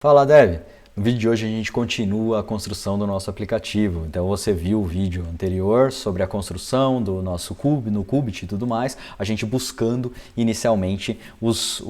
Fala, Dev! No vídeo de hoje a gente continua a construção do nosso aplicativo. Então você viu o vídeo anterior sobre a construção do nosso Cube, no Qubit e tudo mais, a gente buscando inicialmente os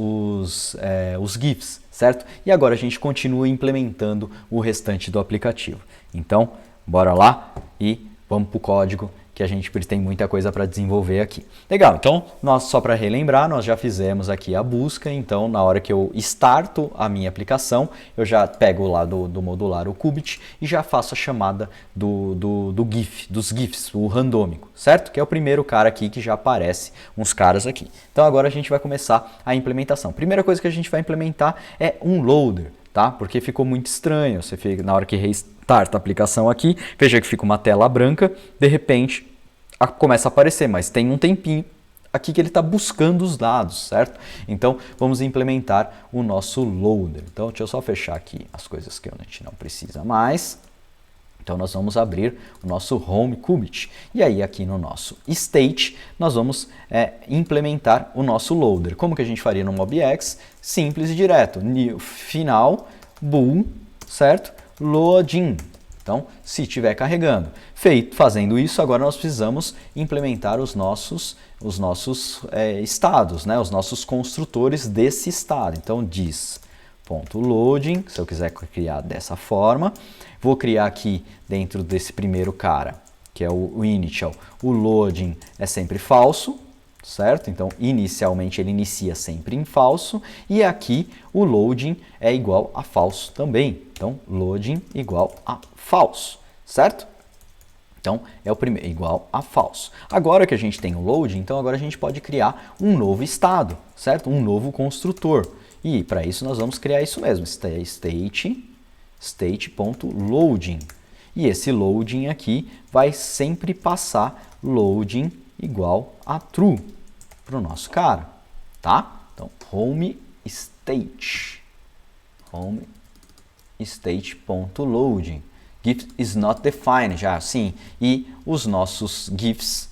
GIFs, certo? E agora a gente continua implementando o restante do aplicativo. Então, bora lá e vamos para o código, que a gente tem muita coisa para desenvolver aqui. Legal, então, só para relembrar, nós já fizemos aqui a busca, então na hora que eu starto a minha aplicação, eu já pego lá do modular o Qubit e já faço a chamada dos GIFs, o randômico, certo? Que é o primeiro cara aqui que já aparece uns caras aqui. Então agora a gente vai começar a implementação. Primeira coisa que a gente vai implementar é um loader, tá? Porque ficou muito estranho, você fica, na hora que restarta a aplicação aqui, veja que fica uma tela branca, de repente começa a aparecer, mas tem um tempinho aqui que ele está buscando os dados, certo? Então vamos implementar o nosso loader. Então deixa eu só fechar aqui as coisas que a gente não precisa mais. Então nós vamos abrir o nosso Home Qubit. E aí aqui no nosso State nós vamos implementar o nosso loader. Como que a gente faria no MobX? Simples e direto. Final, bool, certo? Loading. Então, se estiver carregando. Fazendo isso, agora nós precisamos implementar os nossos estados, né? Os nossos construtores desse estado. Então, diz.loading, se eu quiser criar dessa forma. Vou criar aqui dentro desse primeiro cara, que é o initial, o loading é sempre falso, certo? Então, inicialmente ele inicia sempre em falso, e aqui o loading é igual a falso também. Então, loading igual a falso, certo? Então, é o primeiro, igual a falso. Agora que a gente tem o loading, então agora a gente pode criar um novo estado, certo? Um novo construtor. E para isso nós vamos criar isso mesmo, state.loading. E esse loading aqui vai sempre passar loading igual a true para o nosso cara, tá? Então, home state.loading. GIF is not defined, já sim. E os nossos GIFs,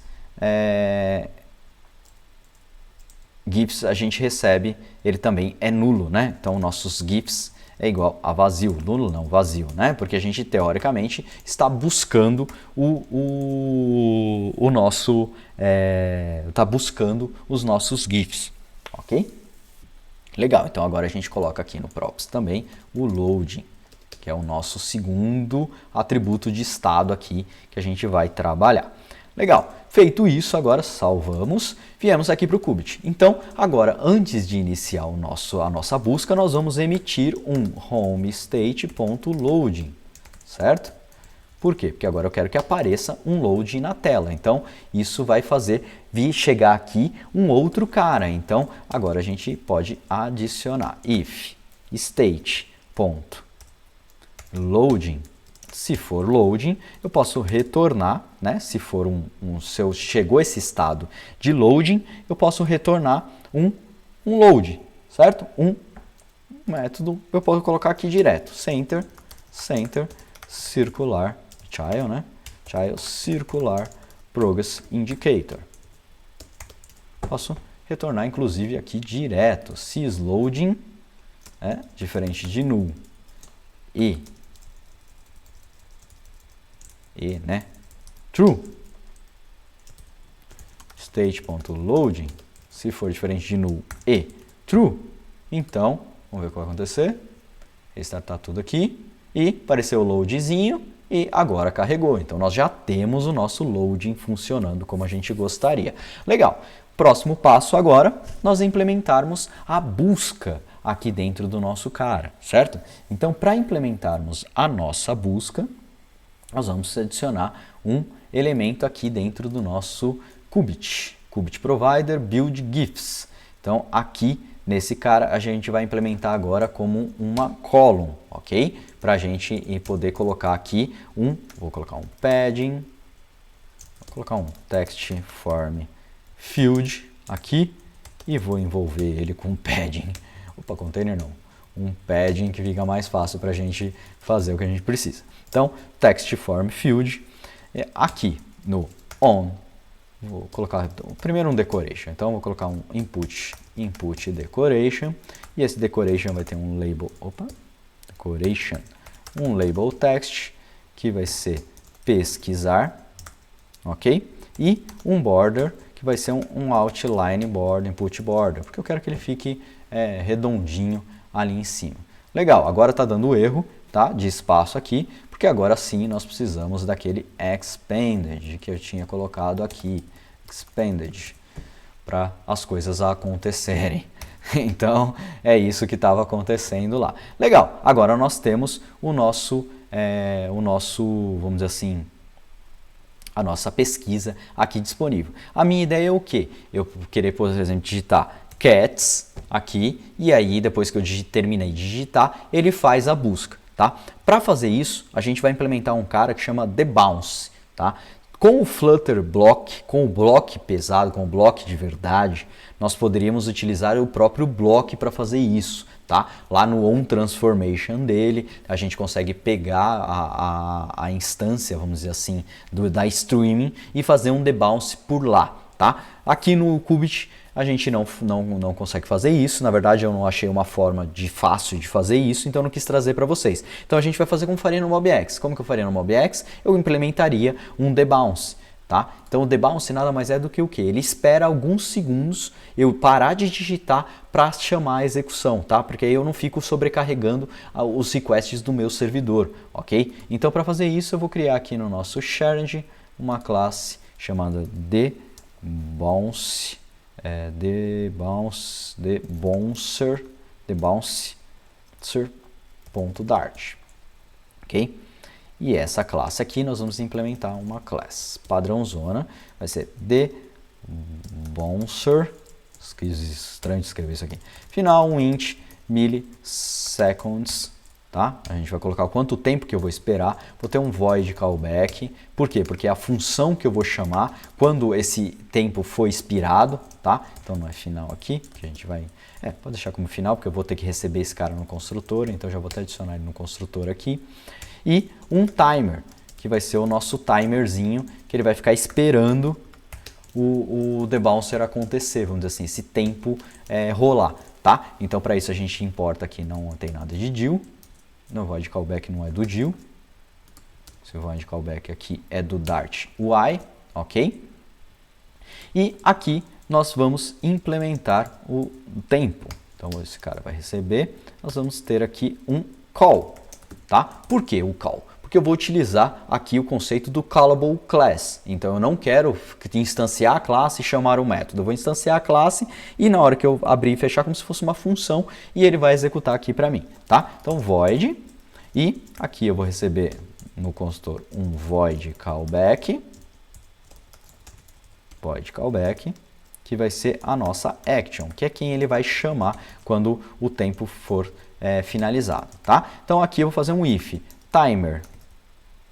GIFs a gente recebe, ele também é nulo, né? Então, nossos GIFs é igual a vazio, nulo não, vazio, né? Porque a gente, teoricamente, está buscando está buscando os nossos GIFs, ok? Legal, então agora a gente coloca aqui no props também o loading, que é o nosso segundo atributo de estado aqui que a gente vai trabalhar. Legal, feito isso, agora salvamos, viemos aqui para o Qubit. Então, agora, antes de iniciar a nossa busca, nós vamos emitir um homestate.loading, certo? Por quê? Porque agora eu quero que apareça um loading na tela. Então, isso vai fazer chegar aqui um outro cara. Então, agora a gente pode adicionar if state.loading. Se for loading, eu posso retornar, né? Se for se eu chegou esse estado de loading, eu posso retornar um load, certo? Um método, eu posso colocar aqui direto, center circular child, né? Child circular progress indicator. Posso retornar, inclusive, aqui direto, sysloading, diferente de null né? True. State.loading, se for diferente de null e true, então, vamos ver o que vai acontecer. Restartar tudo aqui e apareceu o loadzinho e agora carregou. Então, nós já temos o nosso loading funcionando como a gente gostaria. Legal. Próximo passo agora, nós implementarmos a busca aqui dentro do nosso cara, certo? Então, para implementarmos a nossa busca, nós vamos adicionar um elemento aqui dentro do nosso Qubit. Qubit Provider Build GIFs. Então, aqui nesse cara a gente vai implementar agora como uma column, ok? Para a gente poder colocar aqui vou colocar um padding, vou colocar um text form field aqui e vou envolver ele com um padding. Opa, container não. Um padding que fica mais fácil para a gente fazer o que a gente precisa. Então, text form field, aqui no on, vou colocar primeiro um decoration. Então, vou colocar um input decoration, e esse decoration vai ter um label, decoration, um label text, que vai ser pesquisar, ok? E um border, que vai ser um outline border, input border, porque eu quero que ele fique redondinho ali em cima. Legal, agora está dando erro, tá? De espaço aqui, porque agora sim nós precisamos daquele expanded que eu tinha colocado aqui, expanded, para as coisas acontecerem. Então, é isso que estava acontecendo lá. Legal, agora nós temos o nosso, vamos dizer assim, a nossa pesquisa aqui disponível. A minha ideia é o quê? Eu querer, por exemplo, digitar cats aqui, e aí depois que eu terminei de digitar, ele faz a busca, tá? Para fazer isso, a gente vai implementar um cara que chama debounce, tá? Com o Flutter Block, com o block pesado, com o block de verdade, nós poderíamos utilizar o próprio block para fazer isso, tá? Lá no onTransformation dele, a gente consegue pegar a instância, vamos dizer assim, da streaming e fazer um debounce por lá, tá? Aqui no Qubit a gente não consegue fazer isso, na verdade eu não achei uma forma fácil de fazer isso, então eu não quis trazer para vocês. Então a gente vai fazer como faria no MobX. Como que eu faria no MobX? Eu implementaria um debounce, tá? Então o debounce nada mais é do que o quê? Ele espera alguns segundos eu parar de digitar para chamar a execução, tá? Porque aí eu não fico sobrecarregando os requests do meu servidor, ok? Então para fazer isso eu vou criar aqui no nosso shared uma classe chamada debounce, debouncer.dart, ok? E essa classe aqui nós vamos implementar uma classe padrãozona, vai ser debouncer, estranho de escrever isso aqui, final um int milliseconds, tá? A gente vai colocar quanto tempo que eu vou esperar, vou ter um void callback, por quê? Porque é a função que eu vou chamar quando esse tempo for expirado, tá? Então não é final aqui, que a gente vai... pode deixar como final, porque eu vou ter que receber esse cara no construtor, então já vou até adicionar ele no construtor aqui. E um timer, que vai ser o nosso timerzinho, que ele vai ficar esperando o debouncer acontecer, vamos dizer assim, esse tempo rolar, tá? Então para isso a gente importa aqui, não tem nada de deal, no void callback não é do deal, esse void callback aqui é do Dart UI, ok? E aqui nós vamos implementar o tempo. Então esse cara vai receber, nós vamos ter aqui um call, tá? Por que o call? Porque eu vou utilizar aqui o conceito do callable class. Então eu não quero instanciar a classe e chamar o método. Eu vou instanciar a classe e na hora que eu abrir e fechar como se fosse uma função e ele vai executar aqui para mim, tá? Então void e aqui eu vou receber no construtor um void callback, que vai ser a nossa action, que é quem ele vai chamar quando o tempo for finalizado, tá? Então aqui eu vou fazer um if timer.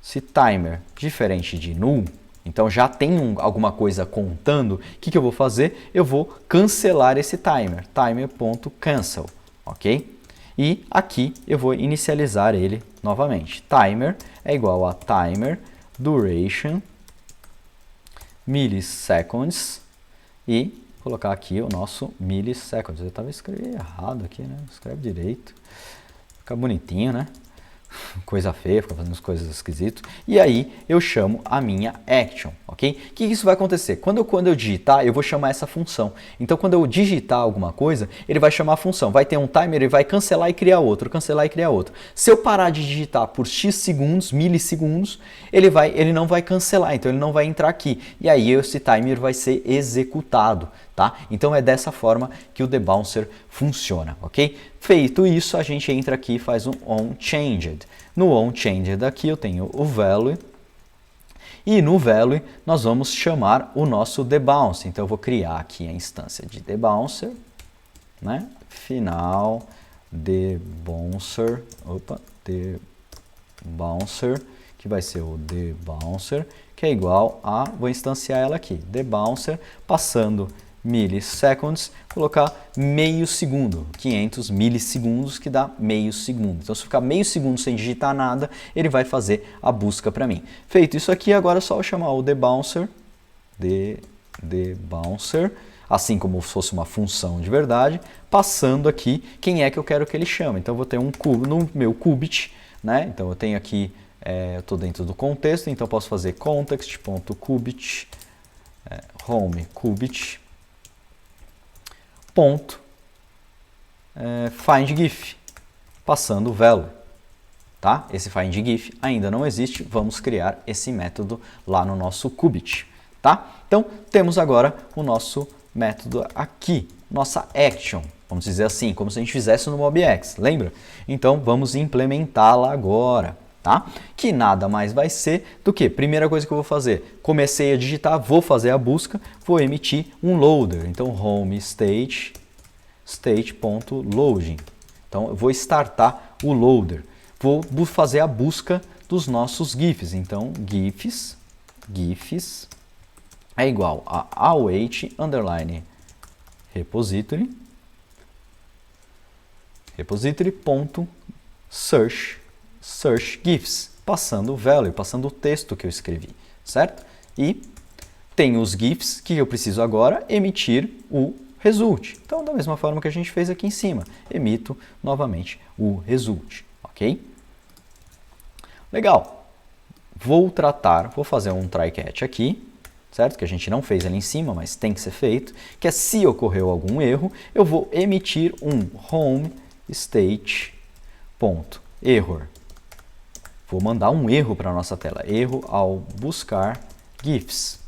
Se timer diferente de null, então já tem alguma coisa contando, o que eu vou fazer? Eu vou cancelar esse timer, timer.cancel, ok? E aqui eu vou inicializar ele novamente. Timer é igual a timer duration milliseconds e colocar aqui o nosso milliseconds. Eu estava escrevendo errado aqui, né? Escreve direito. Fica bonitinho, né? Coisa feia, fica fazendo as coisas esquisitas. E aí eu chamo a minha action, ok? O que isso vai acontecer? Quando eu digitar, eu vou chamar essa função. Então quando eu digitar alguma coisa, ele vai chamar a função. Vai ter um timer, ele vai cancelar e criar outro, cancelar e criar outro. Se eu parar de digitar por x segundos, milissegundos, ele não vai cancelar, então ele não vai entrar aqui. E aí esse timer vai ser executado, tá? Então é dessa forma que o debouncer funciona, ok? Feito isso, a gente entra aqui e faz um onChanged. No onChanged aqui eu tenho o value e no value nós vamos chamar o nosso debounce. Então eu vou criar aqui a instância de debouncer, né? Final debouncer, debouncer, que vai ser o debouncer, que é igual a, vou instanciar ela aqui, debouncer, passando milliseconds, colocar meio segundo, 500 milissegundos, que dá meio segundo. Então, se ficar meio segundo sem digitar nada, ele vai fazer a busca para mim. Feito isso aqui, agora é só eu chamar o debouncer, debouncer, assim como se fosse uma função de verdade, passando aqui quem é que eu quero que ele chame. Então, eu vou ter um cube no meu qubit, né? Então, eu tenho aqui, eu estou dentro do contexto, então eu posso fazer context.qubit, home qubit, ponto, find GIF, passando o value. Tá? Esse find GIF ainda não existe, vamos criar esse método lá no nosso qubit. Tá? Então, temos agora o nosso método aqui, nossa action, vamos dizer assim, como se a gente fizesse no MobX, lembra? Então, vamos implementá-la agora, tá? Que nada mais vai ser do que, primeira coisa que eu vou fazer, comecei a digitar, vou fazer a busca, vou emitir um loader, então home state.loading, então eu vou startar o loader, vou fazer a busca dos nossos GIFs, então GIFs é igual a await underline repository ponto search GIFs, passando o value, passando o texto que eu escrevi, certo? E tem os GIFs que eu preciso agora emitir o result. Então, da mesma forma que a gente fez aqui em cima, emito novamente o result, ok? Legal. Vou fazer um try catch aqui, certo? Que a gente não fez ali em cima, mas tem que ser feito, que é se ocorreu algum erro, eu vou emitir um home state.error. Vou mandar um erro para a nossa tela, erro ao buscar GIFs.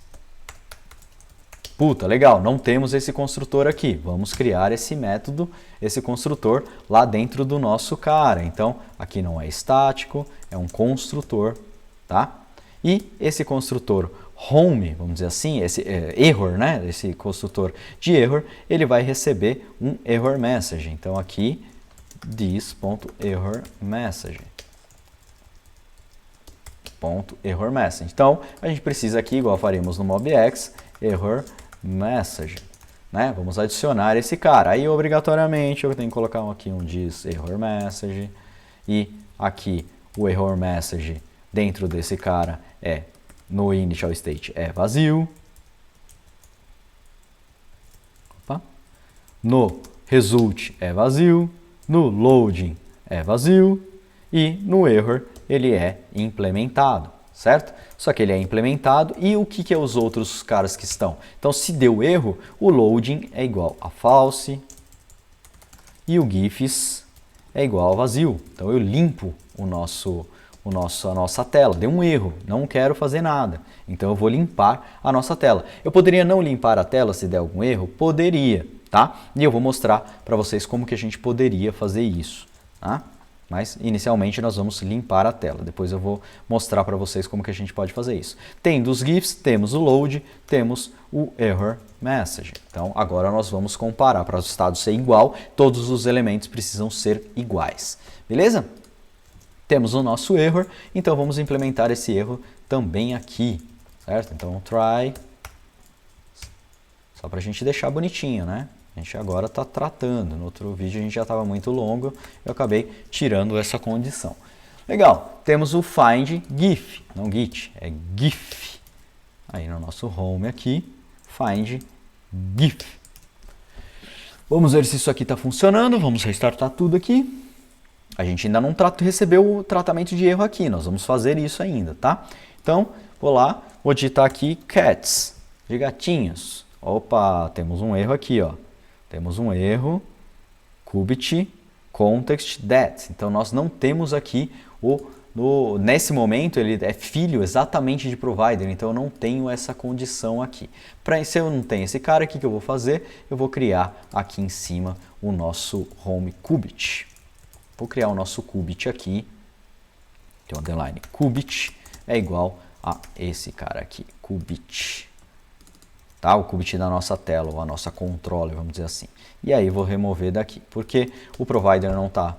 Puta, legal, não temos esse construtor aqui, vamos criar esse método, esse construtor lá dentro do nosso cara. Então, aqui não é estático, é um construtor, tá? E esse construtor home, vamos dizer assim, esse error, né? Esse construtor de error, ele vai receber um error message. Então aqui this.errorMessage. Error message. Então a gente precisa aqui, igual faremos no MobX, error message, né? Vamos adicionar esse cara. Aí obrigatoriamente eu tenho que colocar aqui um this error message e aqui o error message dentro desse cara no initial state é vazio. Opa. No result é vazio. No loading é vazio. E no error ele é implementado, certo? Só que ele é implementado e o que é os outros caras que estão? Então, se deu erro, o loading é igual a false e o GIFs é igual a vazio. Então, eu limpo a nossa tela, deu um erro, não quero fazer nada, então eu vou limpar a nossa tela. Eu poderia não limpar a tela se der algum erro? Poderia, tá? E eu vou mostrar para vocês como que a gente poderia fazer isso, tá? Mas inicialmente nós vamos limpar a tela, depois eu vou mostrar para vocês como que a gente pode fazer isso. Tendo os GIFs, temos o load, temos o error message. Então agora nós vamos comparar, para o estado ser igual, todos os elementos precisam ser iguais, beleza? Temos o nosso error, então vamos implementar esse erro também aqui, certo? Então, try, só para a gente deixar bonitinho, né? A gente agora está tratando, no outro vídeo a gente já estava muito longo, eu acabei tirando essa condição. Legal, temos o find GIF, não git, é GIF. Aí no nosso home aqui, find GIF. Vamos ver se isso aqui está funcionando, vamos restartar tudo aqui. A gente ainda não recebeu o tratamento de erro aqui, nós vamos fazer isso ainda, tá? Então, vou lá, vou digitar aqui cats, de gatinhos. Opa, temos um erro aqui, ó. Temos um erro, qubit, context, that. Então, nós não temos aqui nesse momento, ele é filho exatamente de provider, então eu não tenho essa condição aqui. Se eu não tenho esse cara, o que eu vou fazer? Eu vou criar aqui em cima o nosso home qubit. Vou criar o nosso qubit aqui, então underline qubit é igual a esse cara aqui, qubit, tá? O qubit da nossa tela, ou a nossa controller, vamos dizer assim. E aí vou remover daqui, porque o provider não está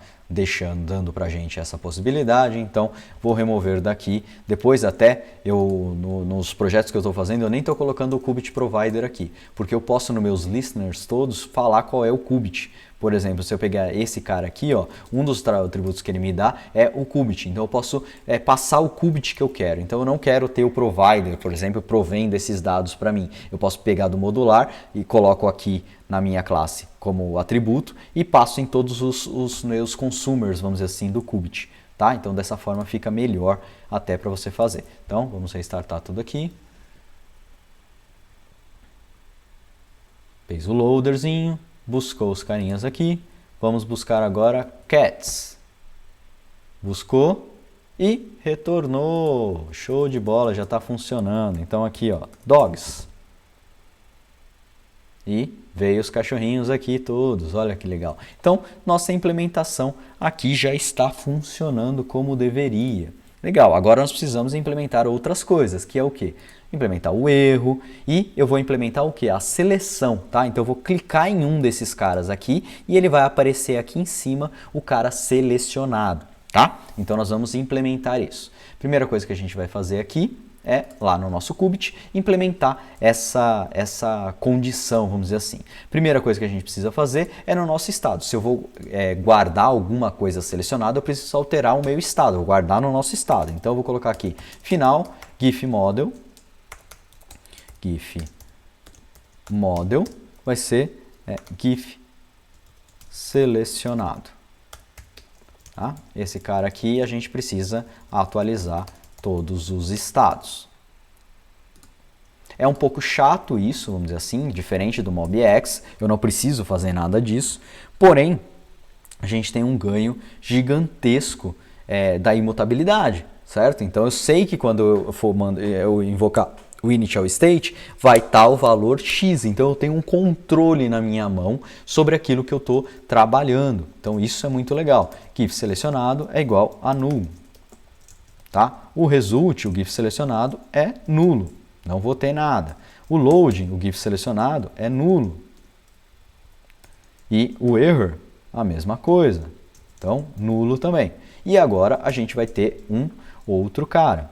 dando para a gente essa possibilidade, então vou remover daqui. Depois até, nos projetos que eu estou fazendo, eu nem estou colocando o qubit provider aqui, porque eu posso nos meus listeners todos falar qual é o qubit, Por exemplo, se eu pegar esse cara aqui, ó, um dos atributos que ele me dá é o qubit. Então eu posso passar o qubit que eu quero. Então eu não quero ter o provider, por exemplo, provendo esses dados para mim. Eu posso pegar do modular e coloco aqui na minha classe como atributo e passo em todos os meus consumers, vamos dizer assim, do qubit. Tá? Então dessa forma fica melhor até para você fazer. Então vamos restartar tudo aqui. Fez o loaderzinho, buscou os carinhas aqui. Vamos buscar agora cats. Buscou e retornou. Show de bola, já está funcionando. Então aqui, ó, dogs. E veio os cachorrinhos aqui todos, olha que legal. Então, nossa implementação aqui já está funcionando como deveria. Legal, agora nós precisamos implementar outras coisas, que é o quê? Implementar o erro e eu vou implementar o quê? A seleção, tá? Então eu vou clicar em um desses caras aqui e ele vai aparecer aqui em cima o cara selecionado, tá? Então nós vamos implementar isso. Primeira coisa que a gente vai fazer aqui é, lá no nosso qubit, implementar essa condição, vamos dizer assim. Primeira coisa que a gente precisa fazer é no nosso estado. Se eu vou guardar alguma coisa selecionada, eu preciso alterar o meu estado, vou guardar no nosso estado. Então eu vou colocar aqui, final, GIF model vai ser GIF selecionado. Tá? Esse cara aqui a gente precisa atualizar todos os estados. É um pouco chato isso, vamos dizer assim, diferente do MobX, eu não preciso fazer nada disso, porém, a gente tem um ganho gigantesco da imutabilidade, certo? Então eu sei que quando eu invocar o initial state, vai estar o valor X, então eu tenho um controle na minha mão sobre aquilo que eu estou trabalhando. Então isso é muito legal. GIF selecionado é igual a null. Tá? O result, o GIF selecionado, é nulo, não vou ter nada. O loading, o GIF selecionado, é nulo. E o error, a mesma coisa. Então, nulo também. E agora a gente vai ter um outro cara.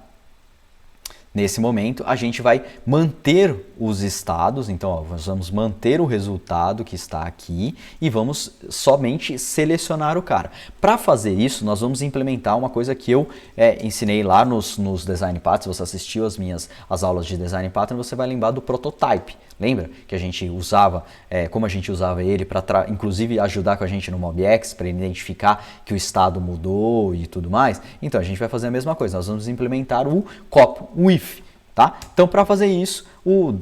Nesse momento, a gente vai manter os estados, então ó, nós vamos manter o resultado que está aqui e vamos somente selecionar o cara. Para fazer isso, nós vamos implementar uma coisa que eu ensinei lá nos Design Patterns. Se você assistiu as aulas de Design Pattern, você vai lembrar do prototype. Lembra que a gente usava, como a gente usava ele para inclusive ajudar com a gente no MobX, para identificar que o estado mudou e tudo mais? Então a gente vai fazer a mesma coisa, nós vamos implementar o copy with. Tá? Então, para fazer isso, o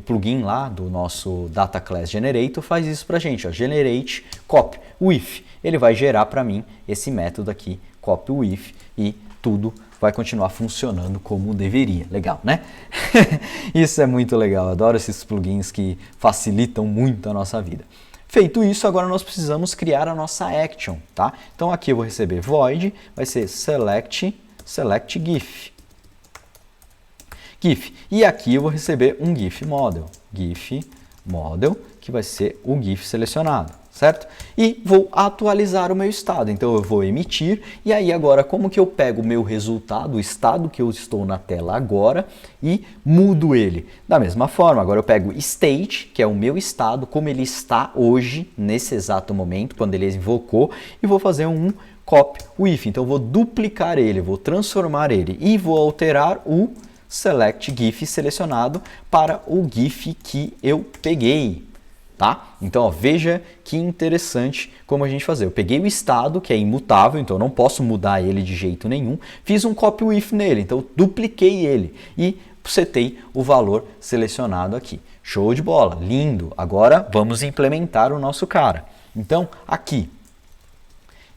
plugin lá do nosso Data Class Generator faz isso para a gente, ó, generate copy with. Ele vai gerar para mim esse método aqui, copy with, e tudo vai continuar funcionando como deveria. Legal, né? Isso é muito legal, eu adoro esses plugins que facilitam muito a nossa vida. Feito isso, agora nós precisamos criar a nossa action, tá? Então aqui eu vou receber void, vai ser select GIF. GIF. E aqui eu vou receber um GIF model, que vai ser o GIF selecionado, certo? E vou atualizar o meu estado, então eu vou emitir, e aí agora como que eu pego o meu resultado, o estado que eu estou na tela agora, e mudo ele? Da mesma forma, agora eu pego state, que é o meu estado, como ele está hoje, nesse exato momento, quando ele invocou, e vou fazer um copy with, então eu vou duplicar ele, vou transformar ele, e vou alterar o select GIF selecionado para o GIF que eu peguei, tá? Então, ó, veja que interessante como a gente fazer. Eu peguei o estado, que é imutável, então eu não posso mudar ele de jeito nenhum. Fiz um copy with nele, então eu dupliquei ele e setei o valor selecionado aqui. Show de bola, lindo. Agora vamos implementar o nosso cara. Então, aqui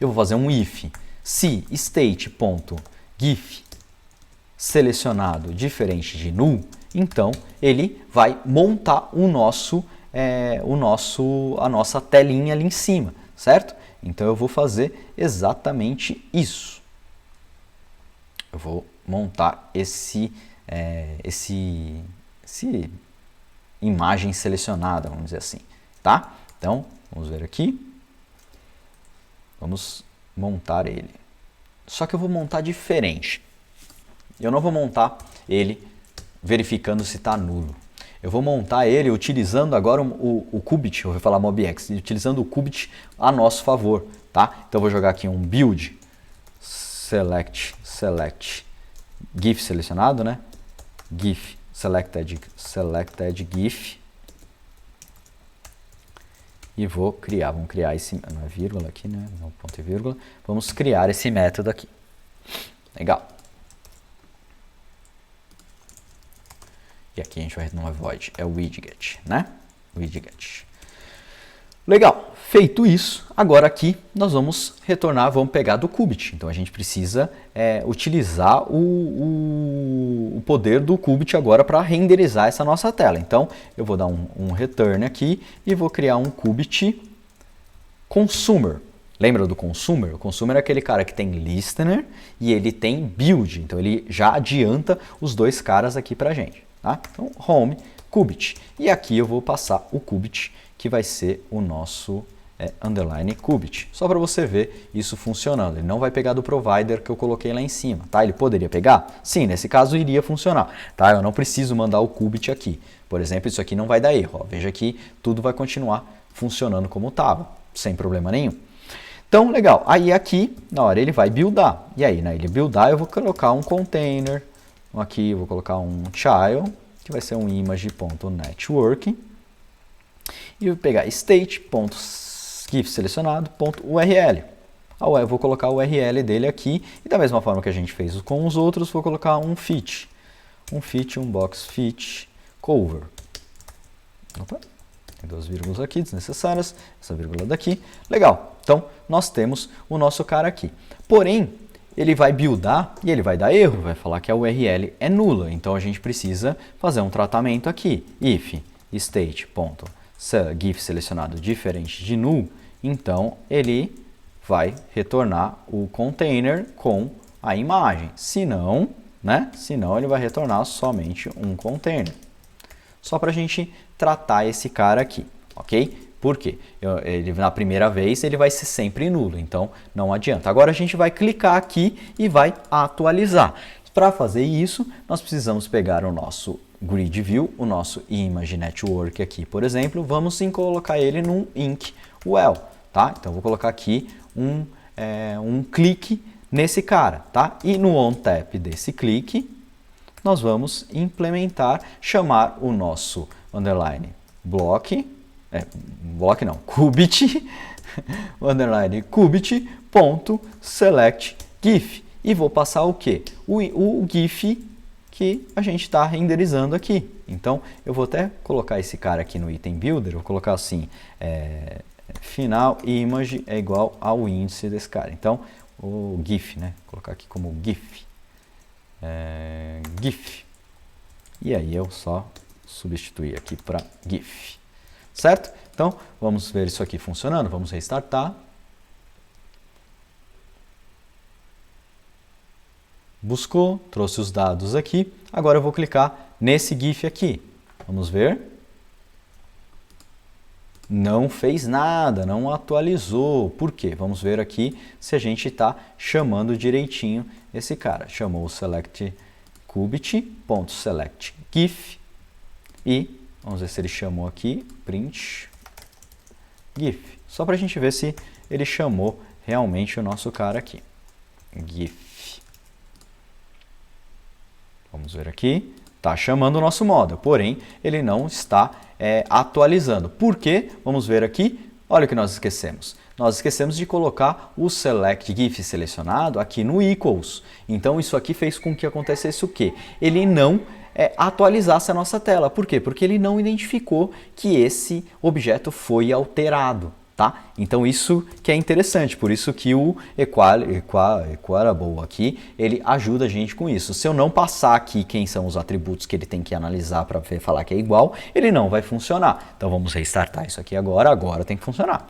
eu vou fazer um if se state.gif selecionado diferente de null, então ele vai montar a nossa telinha ali em cima, certo? Então eu vou fazer exatamente isso. Eu vou montar esse imagem selecionada, vamos dizer assim, tá? Então vamos ver aqui, vamos montar ele. Só que eu vou montar diferente. Eu não vou montar ele verificando se está nulo. eu vou montar ele utilizando agora o Qubit, eu vou falar MobX, utilizando o Qubit a nosso favor, tá? Então eu vou jogar aqui um build, select, GIF selecionado, né? GIF, selected GIF. E vou criar, vamos criar esse, não é vírgula aqui, né? Não, ponto e vírgula. Vamos criar esse método aqui. Legal. E aqui a gente vai, não é void, é widget, né? Widget. Legal. Feito isso, agora aqui nós vamos retornar, vamos pegar do Qubit. Então a gente precisa utilizar o poder do Qubit agora para renderizar essa nossa tela. Então eu vou dar um return aqui e vou criar um Qubit consumer. Lembra do consumer? O consumer é aquele cara que tem listener e ele tem build. Então ele já adianta os dois caras aqui para a gente. Tá? Então home, Qubit. E aqui eu vou passar o Qubit, que vai ser o nosso underline Qubit. Só para você ver isso funcionando. Ele não vai pegar do provider que eu coloquei lá em cima, tá? Ele poderia pegar? Sim, nesse caso iria funcionar, tá? Eu não preciso mandar o Qubit aqui. Por exemplo, isso aqui não vai dar erro, ó. Veja que tudo vai continuar funcionando como estava, sem problema nenhum. Então, legal. Aí aqui, na hora ele vai buildar. E aí, ele buildar, eu vou colocar um container. Aqui eu vou colocar um child, que vai ser um image.network. E vou pegar state.gif selecionado.url. Eu vou colocar o URL dele aqui. E da mesma forma que a gente fez com os outros, vou colocar um fit. Um box fit cover. Opa, tem duas vírgulas aqui desnecessárias. Essa vírgula daqui. Legal. Então, nós temos o nosso cara aqui. Porém, ele vai buildar e ele vai dar erro. Vai falar que a URL é nula. Então, a gente precisa fazer um tratamento aqui. If state.gif selecionado diferente de null, então ele vai retornar o container com a imagem. Se não, ele vai retornar somente um container. Só para a gente tratar esse cara aqui, ok? Por quê? Na primeira vez ele vai ser sempre nulo, então não adianta. Agora a gente vai clicar aqui e vai atualizar. Para fazer isso, nós precisamos pegar o nosso Grid View, o nosso Image Network aqui, por exemplo, vamos sim colocar ele num Inc Well, tá? Então vou colocar aqui um clique nesse cara, tá? E no OnTap desse clique, nós vamos implementar, chamar o nosso underline Qubit, underline Qubit.selectGIF. E vou passar o quê? O GIF que a gente está renderizando aqui. Então, eu vou até colocar esse cara aqui no item builder, vou colocar assim, final image é igual ao índice desse cara. Então, o GIF, né? Vou colocar aqui como GIF. GIF. E aí eu só substituir aqui para GIF. Certo? Então, vamos ver isso aqui funcionando. Vamos restartar. Buscou, trouxe os dados aqui. Agora eu vou clicar nesse GIF aqui. Vamos ver. Não fez nada, não atualizou. Por quê? Vamos ver aqui se a gente está chamando direitinho esse cara. Chamou o select qubit.selectGIF e vamos ver se ele chamou aqui, print GIF. Só para a gente ver se ele chamou realmente o nosso cara aqui. GIF. Vamos ver aqui, está chamando o nosso model, porém ele não está atualizando. Por quê? Vamos ver aqui, olha o que nós esquecemos. Nós esquecemos de colocar o select GIF selecionado aqui no equals. Então isso aqui fez com que acontecesse o quê? Ele não atualizasse a nossa tela. Por quê? Porque ele não identificou que esse objeto foi alterado. Tá? Então isso que é interessante, por isso que o equalable aqui, ele ajuda a gente com isso. Se eu não passar aqui quem são os atributos que ele tem que analisar para falar que é igual, ele não vai funcionar. Então vamos restartar isso aqui agora tem que funcionar.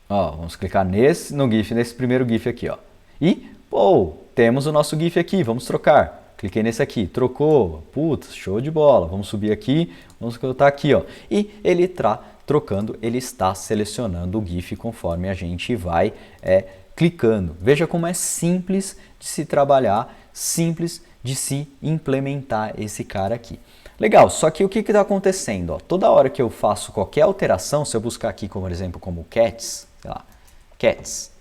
Ó, vamos clicar no GIF, nesse primeiro GIF aqui, ó. E, temos o nosso GIF aqui, vamos trocar. Cliquei nesse aqui, trocou, putz, show de bola, vamos subir aqui, vamos botar aqui, ó. E ele está trocando, ele está selecionando o GIF conforme a gente vai clicando. Veja como é simples de se trabalhar, simples de se implementar esse cara aqui. Legal, só que o que está acontecendo? Ó, toda hora que eu faço qualquer alteração, se eu buscar aqui como exemplo como cats, sei lá, cats,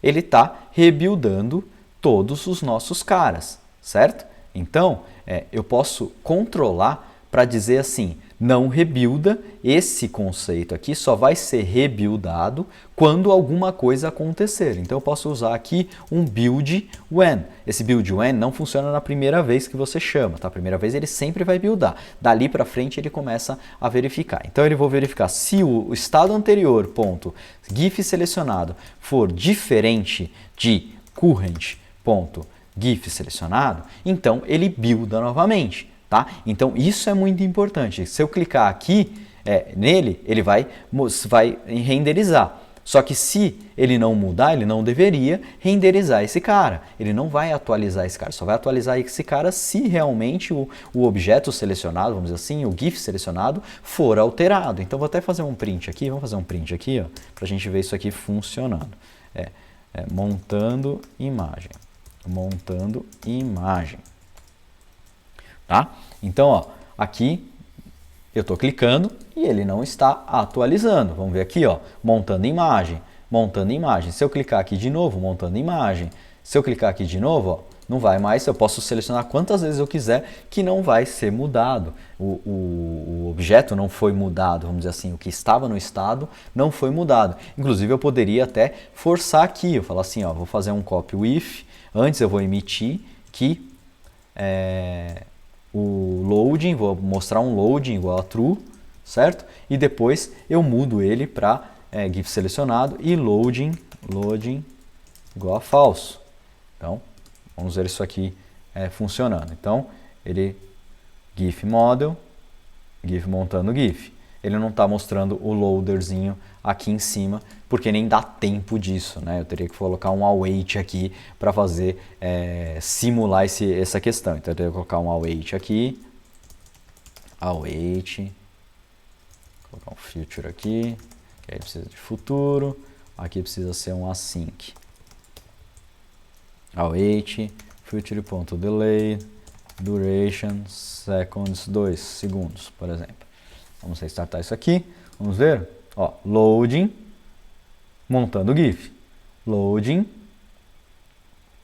ele está rebuildando todos os nossos caras, certo? Então, eu posso controlar para dizer assim, não rebuilda, esse conceito aqui só vai ser rebuildado quando alguma coisa acontecer. Então eu posso usar aqui um build when. Esse build when não funciona na primeira vez que você chama, tá? A primeira vez ele sempre vai buildar. Dali para frente ele começa a verificar. Então ele vai verificar se o estado anterior, ponto, GIF selecionado, for diferente de current, ponto, GIF selecionado, então ele builda novamente. Tá? Então isso é muito importante. Se eu clicar aqui nele, ele vai renderizar. Só que se ele não mudar, ele não deveria renderizar esse cara. Ele não vai atualizar esse cara. Só vai atualizar esse cara se realmente o objeto selecionado, vamos dizer assim, o GIF selecionado, for alterado. Então vou até fazer um print aqui. Vamos fazer um print aqui, ó, para a gente ver isso aqui funcionando. Montando imagem. Montando imagem. Tá? Então, ó, aqui eu estou clicando e ele não está atualizando. Vamos ver aqui, ó, montando imagem, montando imagem. Se eu clicar aqui de novo, montando imagem. Se eu clicar aqui de novo, ó, não vai mais. Eu posso selecionar quantas vezes eu quiser que não vai ser mudado. O objeto não foi mudado, vamos dizer assim, o que estava no estado não foi mudado. Inclusive, eu poderia até forçar aqui. Eu falo assim, ó, vou fazer um copy with. Antes eu vou emitir que o loading, vou mostrar um loading igual a true, certo? E depois eu mudo ele para GIF selecionado e loading igual a falso. Então, vamos ver isso aqui funcionando. Então, ele GIF model, GIF montando GIF. Ele não está mostrando o loaderzinho aqui em cima, porque nem dá tempo disso, né? Eu teria que colocar um await aqui para fazer, simular essa questão. Então eu teria que colocar um await aqui, await, colocar um future aqui, que aí precisa de futuro, aqui precisa ser um async. Await, future.delay, duration, seconds, 2 segundos, por exemplo. Vamos restartar isso aqui, vamos ver, ó, loading, montando GIF, loading,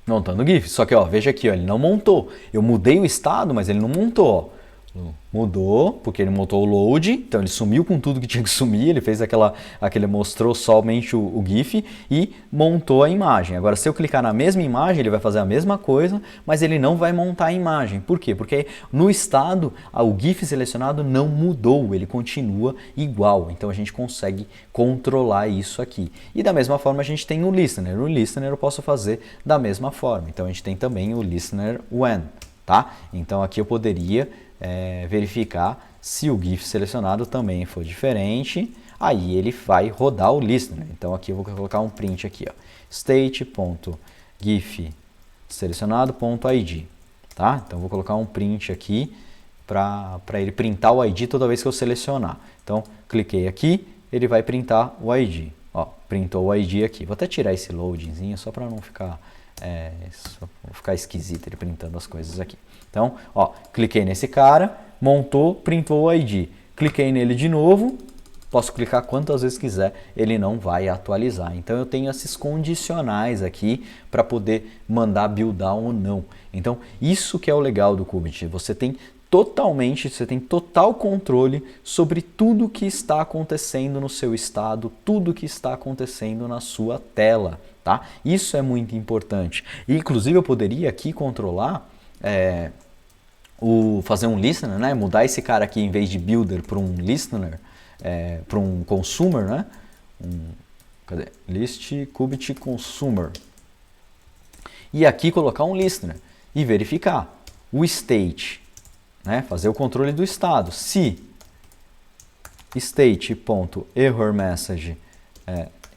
montando GIF, só que ó, veja aqui, ó, ele não montou, eu mudei o estado, mas ele não montou, ó. Mudou, porque ele montou o load, então ele sumiu com tudo que tinha que sumir, ele fez aquele mostrou somente o GIF e montou a imagem. Agora, se eu clicar na mesma imagem, ele vai fazer a mesma coisa, mas ele não vai montar a imagem. Por quê? Porque no estado, o GIF selecionado não mudou, ele continua igual. Então, a gente consegue controlar isso aqui. E da mesma forma, a gente tem o listener. O listener eu posso fazer da mesma forma. Então, a gente tem também o listener when, tá? Então, aqui eu poderia verificar se o GIF selecionado também for diferente, aí ele vai rodar o listener. Então aqui eu vou colocar um print aqui, ó, state.gif selecionado.id, tá? Então vou colocar um print aqui para ele printar o ID toda vez que eu selecionar. Então cliquei aqui, ele vai printar o ID, ó, printou o ID aqui. Vou até tirar esse loadingzinho só para não ficar esquisito ele printando as coisas aqui. Então, ó, cliquei nesse cara, montou, printou o ID. Cliquei nele de novo, posso clicar quantas vezes quiser, ele não vai atualizar. Então, eu tenho esses condicionais aqui para poder mandar buildar ou não. Então, isso que é o legal do Qubit. Você tem total controle sobre tudo que está acontecendo no seu estado, tudo que está acontecendo na sua tela, tá? Isso é muito importante. E, inclusive, eu poderia aqui controlar, fazer um listener, né? Mudar esse cara aqui em vez de builder para um listener, para um consumer, né? Cadê? List Qubit consumer. E aqui colocar um listener e verificar o state, né? Fazer o controle do estado. Se state.errorMessage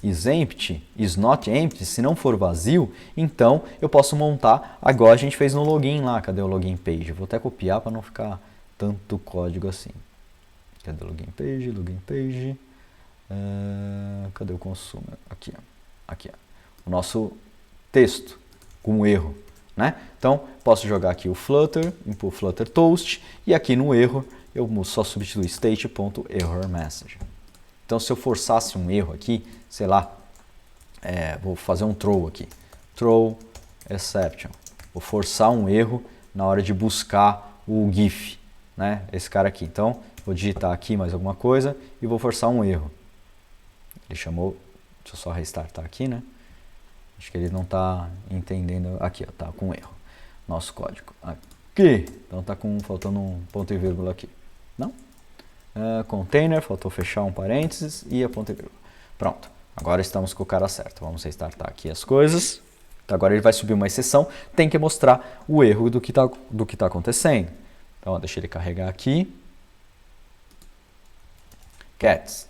is empty, is not empty, se não for vazio, então eu posso montar, agora a gente fez no login lá, cadê o login page? Eu vou até copiar para não ficar tanto código assim. Cadê o login page, cadê o consumer? Aqui, ó. Aqui, ó. O nosso texto com erro. né? Então, posso jogar aqui o Flutter, impor Flutter Toast, e aqui no erro eu só substituo state.errorMessage. Então, se eu forçasse um erro aqui, sei lá, vou fazer um throw aqui, throw exception. Vou forçar um erro na hora de buscar o GIF, né? Esse cara aqui. Então, vou digitar aqui mais alguma coisa e vou forçar um erro. Ele chamou, deixa eu só restartar aqui, né? Acho que ele não está entendendo. Aqui, ó, tá com erro. Nosso código. Aqui. Então tá faltando um ponto e vírgula aqui. Não? Container, faltou fechar um parênteses e a ponto e vírgula. Pronto. Agora estamos com o cara certo. Vamos restartar aqui as coisas. Agora ele vai subir uma exceção. Tem que mostrar o erro do que tá acontecendo. Então, ó, deixa ele carregar aqui. Cats.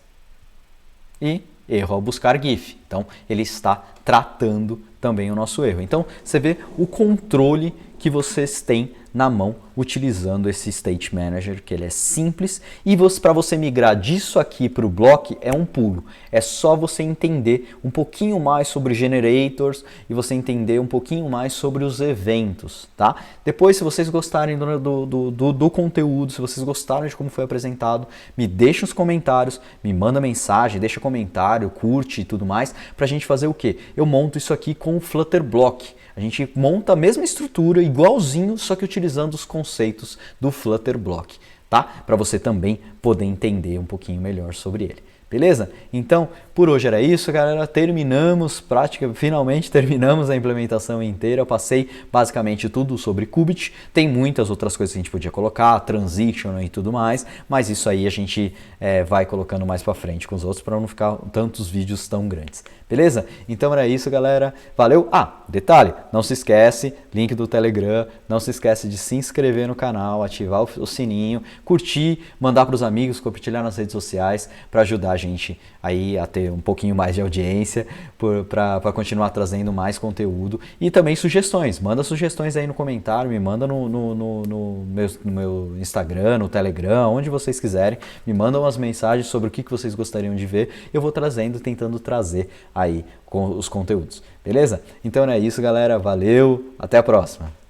E erro ao buscar GIF. Então, ele está tratando também o nosso erro. Então, você vê o controle que vocês têm na mão utilizando esse State Manager, que ele é simples. E para você migrar disso aqui para o block é um pulo. É só você entender um pouquinho mais sobre generators e você entender um pouquinho mais sobre os eventos, tá? Depois, se vocês gostarem do conteúdo, se vocês gostaram de como foi apresentado, me deixa nos comentários, me manda mensagem, deixa comentário, curte e tudo mais, pra gente fazer o quê? Eu monto isso aqui com o Flutter Block. A gente monta a mesma estrutura, igualzinho, só que utilizando os conceitos do Flutter Block, tá? Para você também poder entender um pouquinho melhor sobre ele. Beleza? Então, por hoje era isso, galera. Finalmente terminamos a implementação inteira. Eu passei basicamente tudo sobre Qubit. Tem muitas outras coisas que a gente podia colocar, transition e tudo mais, mas isso aí a gente vai colocando mais para frente com os outros para não ficar tantos vídeos tão grandes. Beleza? Então era isso, galera. Valeu! Detalhe, não se esquece, link do Telegram, não se esquece de se inscrever no canal, ativar o sininho, curtir, mandar para os amigos, compartilhar nas redes sociais para ajudar a gente aí a ter um pouquinho mais de audiência, para continuar trazendo mais conteúdo e também sugestões. Manda sugestões aí no comentário, me manda no meu Instagram, no Telegram, onde vocês quiserem. Me mandam umas mensagens sobre o que vocês gostariam de ver. Eu vou tentando trazer aí com os conteúdos. Beleza? Então é isso, galera. Valeu, até a próxima.